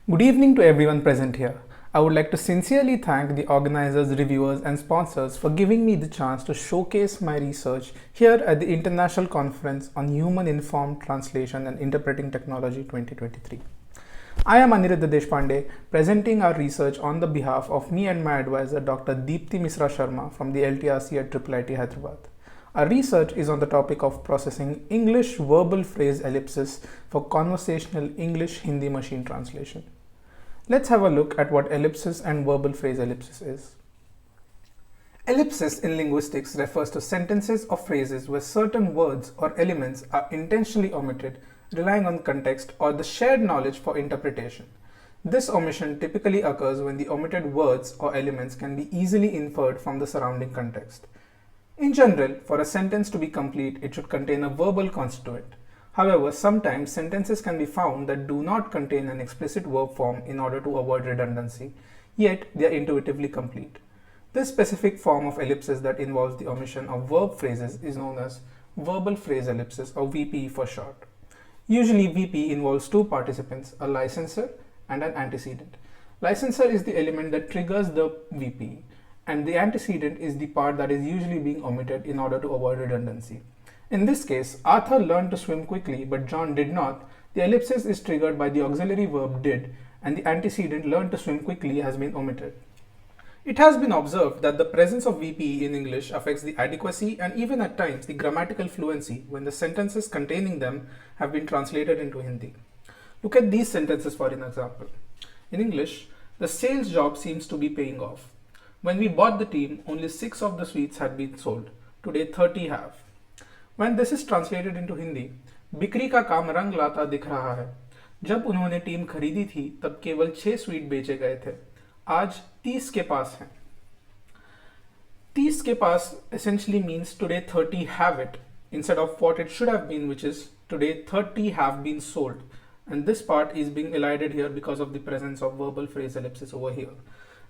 Good evening to everyone present here. I would like to sincerely thank the organizers, reviewers, and sponsors for giving me the chance to showcase my research here at the International Conference on Human Informed Translation and Interpreting Technology 2023. I am Aniruddha Deshpande, presenting our research on the behalf of me and my advisor Dr. Deepti Misra Sharma from the LTRC at IIIT-Hyderabad. Our research is on the topic of processing English verbal phrase ellipsis for conversational English-Hindi machine translation. Let's have a look at what ellipsis and verbal phrase ellipsis is. Ellipsis in linguistics refers to sentences or phrases where certain words or elements are intentionally omitted, relying on context or the shared knowledge for interpretation. This omission typically occurs when the omitted words or elements can be easily inferred from the surrounding context. In general, for a sentence to be complete, it should contain a verbal constituent. However, sometimes sentences can be found that do not contain an explicit verb form in order to avoid redundancy, yet they are intuitively complete. This specific form of ellipsis that involves the omission of verb phrases is known as verbal phrase ellipsis, or VPE for short. Usually VPE involves two participants, a licenser and an antecedent. Licenser is the element that triggers the VPE, and the antecedent is the part that is usually being omitted in order to avoid redundancy. In this case, Arthur learned to swim quickly, but John did not. The ellipsis is triggered by the auxiliary verb did, and the antecedent learned to swim quickly has been omitted. It has been observed that the presence of VPE in English affects the adequacy and even at times the grammatical fluency when the sentences containing them have been translated into Hindi. Look at these sentences for an example. In English, the sales job seems to be paying off. When we bought the team, only 6 of the sweets had been sold. Today 30 have. When this is translated into Hindi, बिक्री का काम रंग लाता दिख रहा है. जब उन्होंने टीम खरीदी थी तब केवल 6 स्वीट बेचे गए थे. आज 30 के पास हैं. 30 के पास essentially means today 30 have it instead of what it should have been, which is today 30 have been sold. And this part is being elided here because of the presence of verbal phrase ellipsis over here.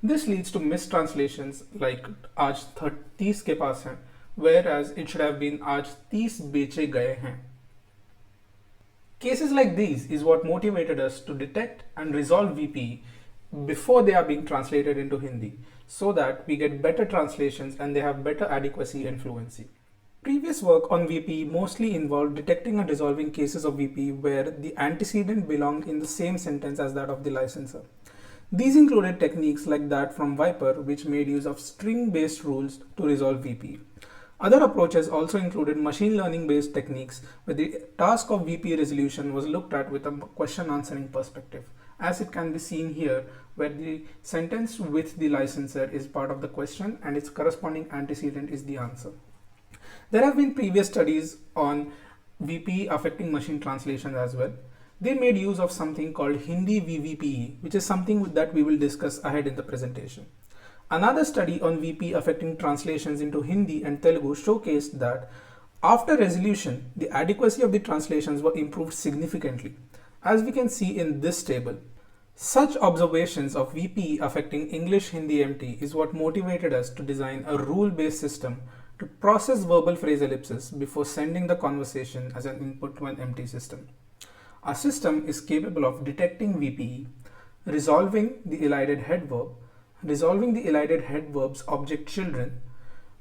This leads to mistranslations like आज 30 के पास हैं, whereas it should have been आज 30 बेचे गए हैं. Cases like these is what motivated us to detect and resolve VPE before they are being translated into Hindi, so that we get better translations and they have better adequacy and fluency. Previous work on VPE mostly involved detecting and resolving cases of VPE where the antecedent belonged in the same sentence as that of the licenser. These included techniques like that from Viper, which made use of string-based rules to resolve VPE. Other approaches also included machine learning-based techniques where the task of VPE resolution was looked at with a question-answering perspective, as it can be seen here, where the sentence with the licenser is part of the question and its corresponding antecedent is the answer. There have been previous studies on VPE affecting machine translation as well. They made use of something called Hindi VVPE, which is something that we will discuss ahead in the presentation. Another study on VP affecting translations into Hindi and Telugu showcased that after resolution, the adequacy of the translations were improved significantly, as we can see in this table. Such observations of VPE affecting English-Hindi MT is what motivated us to design a rule-based system to process verbal phrase ellipsis before sending the conversation as an input to an MT system. Our system is capable of detecting VPE, resolving the elided head verb, resolving the elided head verb's object children.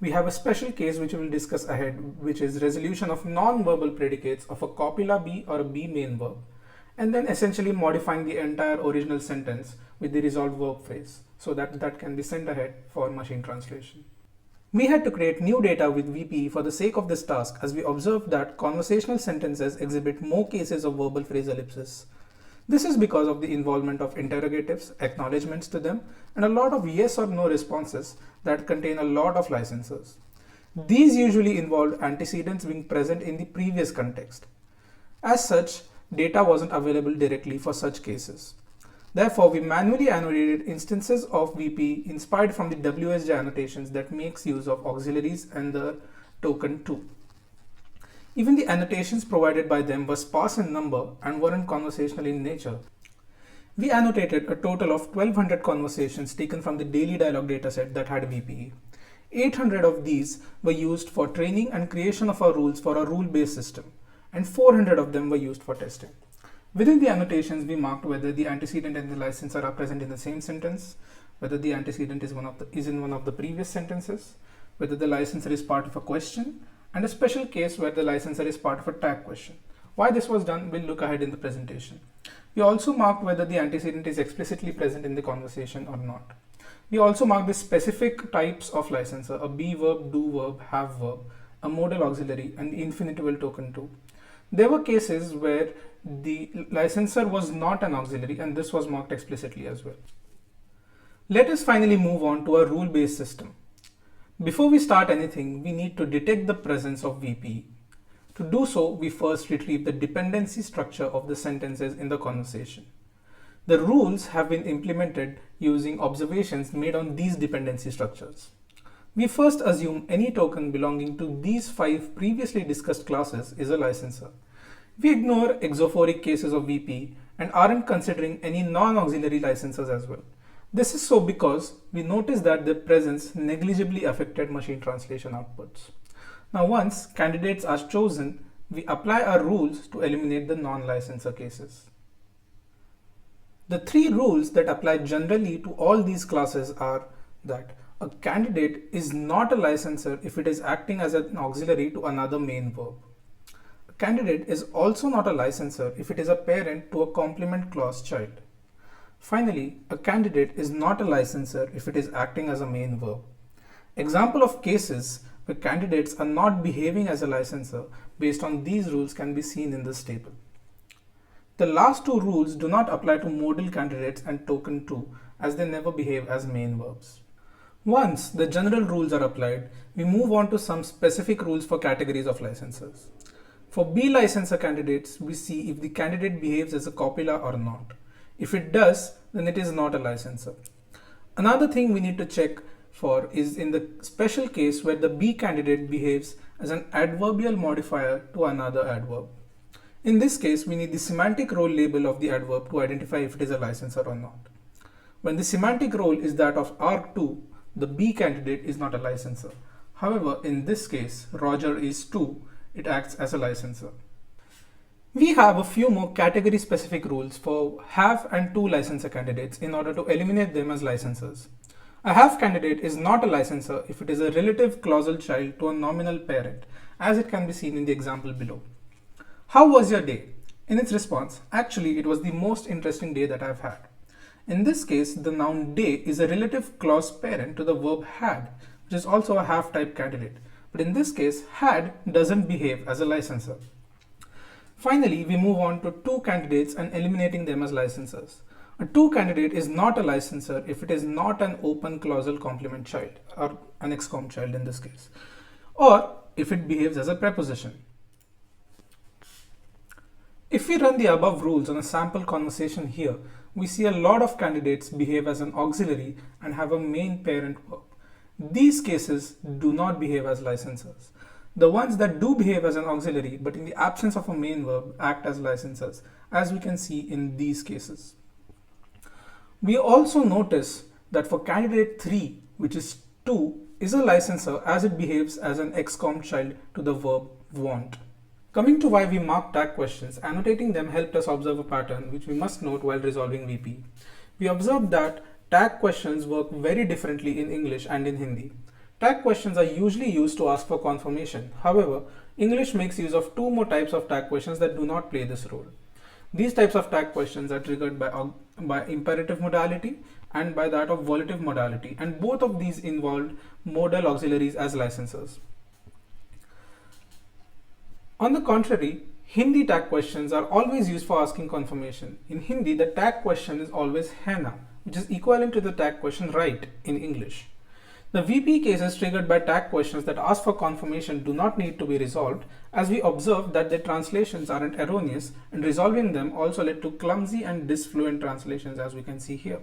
We have a special case which we will discuss ahead, which is resolution of non-verbal predicates of a copula be or a be main verb, and then essentially modifying the entire original sentence with the resolved verb phrase so that can be sent ahead for machine translation. We had to create new data with VPE for the sake of this task, as we observed that conversational sentences exhibit more cases of verbal phrase ellipsis. This is because of the involvement of interrogatives, acknowledgements to them, and a lot of yes or no responses that contain a lot of licenses. These usually involved antecedents being present in the previous context. As such, data wasn't available directly for such cases. Therefore, we manually annotated instances of VP inspired from the WSJ annotations that makes use of auxiliaries and the token too. Even the annotations provided by them were sparse in number and weren't conversational in nature. We annotated a total of 1200 conversations taken from the daily dialogue dataset that had VPE. 800 of these were used for training and creation of our rules for a rule-based system, and 400 of them were used for testing. Within the annotations, we marked whether the antecedent and the licensor are present in the same sentence, whether the antecedent is in one of the previous sentences, whether the licensor is part of a question, and a special case where the licensor is part of a tag question. Why this was done, we'll look ahead in the presentation. We also marked whether the antecedent is explicitly present in the conversation or not. We also marked the specific types of licensor: a be verb, do verb, have verb, a modal auxiliary, and the infinitival token too. There were cases where the licensor was not an auxiliary, and this was marked explicitly as well. Let us finally move on to a rule-based system. Before we start anything, we need to detect the presence of VPE. To do so, we first retrieve the dependency structure of the sentences in the conversation. The rules have been implemented using observations made on these dependency structures. We first assume any token belonging to these 5 previously discussed classes is a licensor. We ignore exophoric cases of VPE and aren't considering any non-auxiliary licensors as well. This is so because we noticed that their presence negligibly affected machine translation outputs. Now, once candidates are chosen, we apply our rules to eliminate the non-licensor cases. The 3 rules that apply generally to all these classes are that a candidate is not a licensor if it is acting as an auxiliary to another main verb. A candidate is also not a licensor if it is a parent to a complement clause child. Finally, a candidate is not a licensor if it is acting as a main verb. Example of cases where candidates are not behaving as a licensor based on these rules can be seen in this table. The last 2 rules do not apply to modal candidates and token 2 as they never behave as main verbs. Once the general rules are applied, we move on to some specific rules for categories of licensors. For B licensor candidates, we see if the candidate behaves as a copula or not. If it does, then it is not a licensor. Another thing we need to check for is in the special case where the B candidate behaves as an adverbial modifier to another adverb. In this case, we need the semantic role label of the adverb to identify if it is a licensor or not. When the semantic role is that of arg2, the B candidate is not a licensor. However, in this case, Roger is 2, it acts as a licensor. We have a few more category specific rules for have and to licensor candidates in order to eliminate them as licensors. A have candidate is not a licensor if it is a relative clausal child to a nominal parent, as it can be seen in the example below. How was your day? In its response, actually it was the most interesting day that I've had. In this case, the noun day is a relative clause parent to the verb had, which is also a have type candidate. But in this case, had doesn't behave as a licensor. Finally, we move on to to candidates and eliminating them as licensors. A to candidate is not a licensor if it is not an open clausal complement child, or an excom child in this case, or if it behaves as a preposition. If we run the above rules on a sample conversation here, we see a lot of candidates behave as an auxiliary and have a main parent verb. These cases do not behave as licensors. The ones that do behave as an auxiliary but in the absence of a main verb act as licensors, as we can see in these cases. We also notice that for candidate 3, which is to, is a licensor as it behaves as an excom child to the verb want. Coming to why we mark tag questions, annotating them helped us observe a pattern which we must note while resolving VPE. We observed that tag questions work very differently in English and in Hindi. Tag questions are usually used to ask for confirmation. However, English makes use of 2 more types of tag questions that do not play this role. These types of tag questions are triggered by imperative modality and by that of volitive modality, and both of these involved modal auxiliaries as licensors. On the contrary, Hindi tag questions are always used for asking confirmation. In Hindi, the tag question is always hai na, which is equivalent to the tag question right in English. The VPE cases triggered by tag questions that ask for confirmation do not need to be resolved, as we observed that their translations aren't erroneous, and resolving them also led to clumsy and disfluent translations, as we can see here.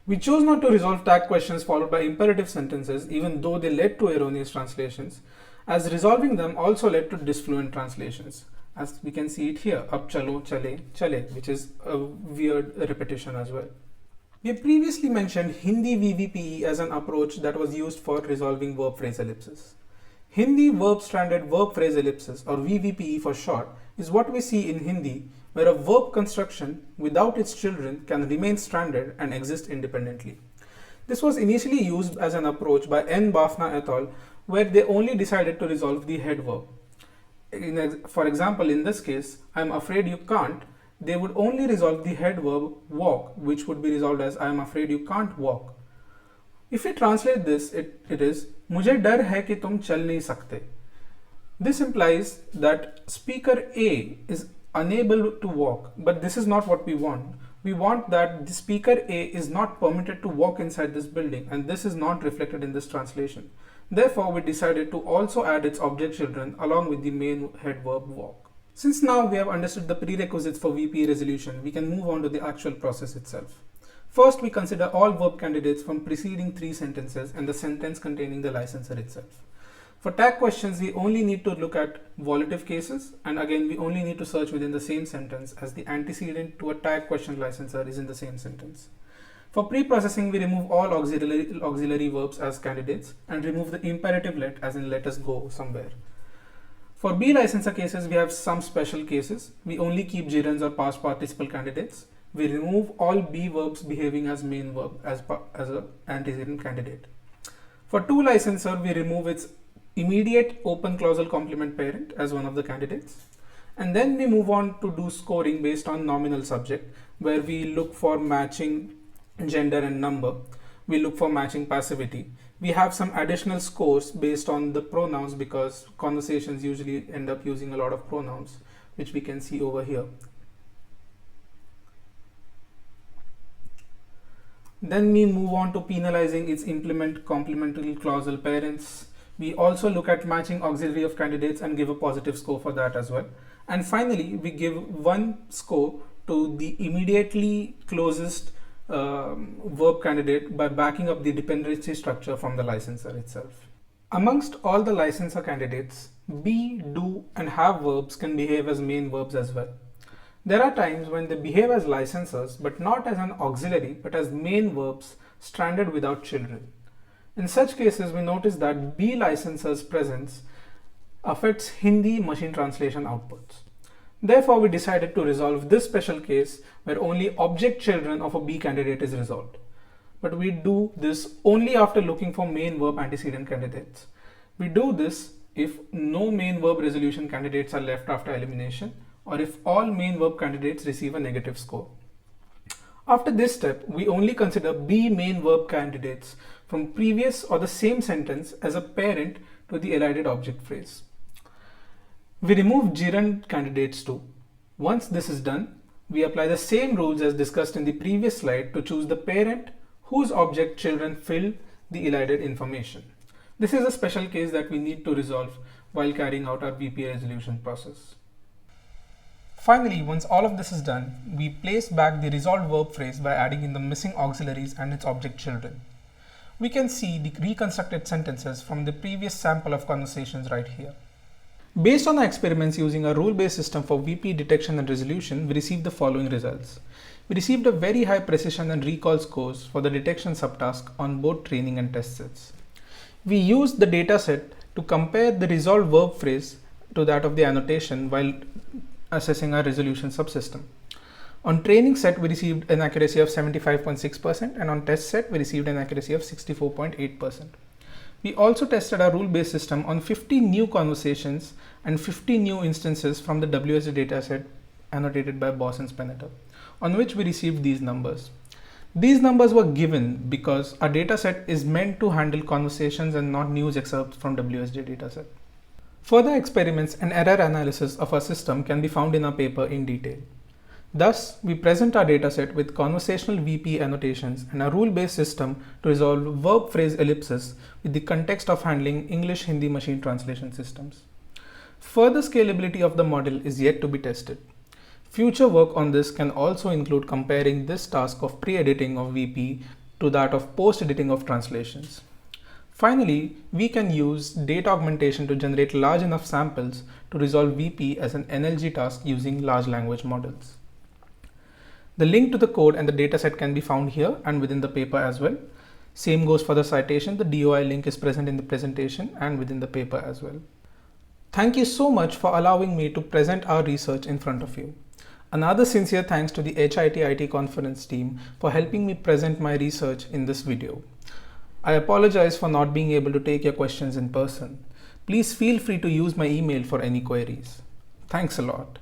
We chose not to resolve tag questions followed by imperative sentences, even though they led to erroneous translations, as resolving them also led to disfluent translations, as we can see it here, ab chalo, chale, chale, which is a weird repetition as well. We have previously mentioned Hindi VVPE as an approach that was used for resolving verb phrase ellipses. Hindi verb stranded verb phrase ellipsis, or VVPE for short, is what we see in Hindi where a verb construction without its children can remain stranded and exist independently. This was initially used as an approach by N. Bafna et al., where they only decided to resolve the head verb. For example, in this case, I'm afraid you can't, they would only resolve the head verb walk, which would be resolved as I'm afraid you can't walk. If we translate this, it is मुझे डर है कि तुम चल नहीं सकते. This implies that speaker A is unable to walk, but this is not what we want. We want that the speaker A is not permitted to walk inside this building, and this is not reflected in this translation. Therefore, we decided to also add its object children along with the main head verb walk. Since now we have understood the prerequisites for VPE resolution, we can move on to the actual process itself. First, we consider all verb candidates from preceding 3 sentences and the sentence containing the licensor itself. For tag questions, we only need to look at volitive cases, and again, we only need to search within the same sentence as the antecedent to a tag question licensor is in the same sentence. For pre-processing, we remove all auxiliary verbs as candidates and remove the imperative let as in let us go somewhere. For B licensor cases, we have some special cases. We only keep gerunds or past participle candidates. We remove all B verbs behaving as main verb as an antecedent candidate. For 2 licensor, we remove its immediate open clausal complement parent as one of the candidates. And then we move on to do scoring based on nominal subject, where we look for matching gender and number. We look for matching passivity. We have some additional scores based on the pronouns because conversations usually end up using a lot of pronouns, which we can see over here. Then we move on to penalizing its implement complementary clausal parents. We also look at matching auxiliary of candidates and give a positive score for that as well. And finally, we give 1 score to the immediately closest verb candidate by backing up the dependency structure from the licensor itself. Amongst all the licensor candidates, be, do, and have verbs can behave as main verbs as well. There are times when they behave as licensors, but not as an auxiliary, but as main verbs stranded without children. In such cases, we notice that B licensor's presence affects Hindi machine translation outputs. Therefore, we decided to resolve this special case where only object children of a B candidate is resolved. But we do this only after looking for main verb antecedent candidates. We do this if no main verb resolution candidates are left after elimination, or if all main verb candidates receive a negative score. After this step, we only consider B main verb candidates from previous or the same sentence as a parent to the elided object phrase. We remove gerund candidates too. Once this is done, we apply the same rules as discussed in the previous slide to choose the parent whose object children fill the elided information. This is a special case that we need to resolve while carrying out our VPE resolution process. Finally, once all of this is done, we place back the resolved verb phrase by adding in the missing auxiliaries and its object children. We can see the reconstructed sentences from the previous sample of conversations right here. Based on our experiments using a rule-based system for VPE detection and resolution, we received the following results. We received a very high precision and recall scores for the detection subtask on both training and test sets. We used the dataset to compare the resolved verb phrase to that of the annotation while assessing our resolution subsystem. On training set, we received an accuracy of 75.6%, and on test set, we received an accuracy of 64.8%. We also tested our rule-based system on 50 new conversations and 50 new instances from the WSD dataset annotated by Boss and Speneter, on which we received these numbers. These numbers were given because our dataset is meant to handle conversations and not news excerpts from WSD dataset. Further experiments and error analysis of our system can be found in our paper in detail. Thus, we present our dataset with conversational VPE annotations and a rule-based system to resolve verb phrase ellipses with the context of handling English-Hindi machine translation systems. Further scalability of the model is yet to be tested. Future work on this can also include comparing this task of pre-editing of VPE to that of post-editing of translations. Finally, we can use data augmentation to generate large enough samples to resolve VPE as an NLG task using large language models. The link to the code and the dataset can be found here and within the paper as well. Same goes for the citation. The DOI link is present in the presentation and within the paper as well. Thank you so much for allowing me to present our research in front of you. Another sincere thanks to the HiT-IT conference team for helping me present my research in this video. I apologize for not being able to take your questions in person. Please feel free to use my email for any queries. Thanks a lot.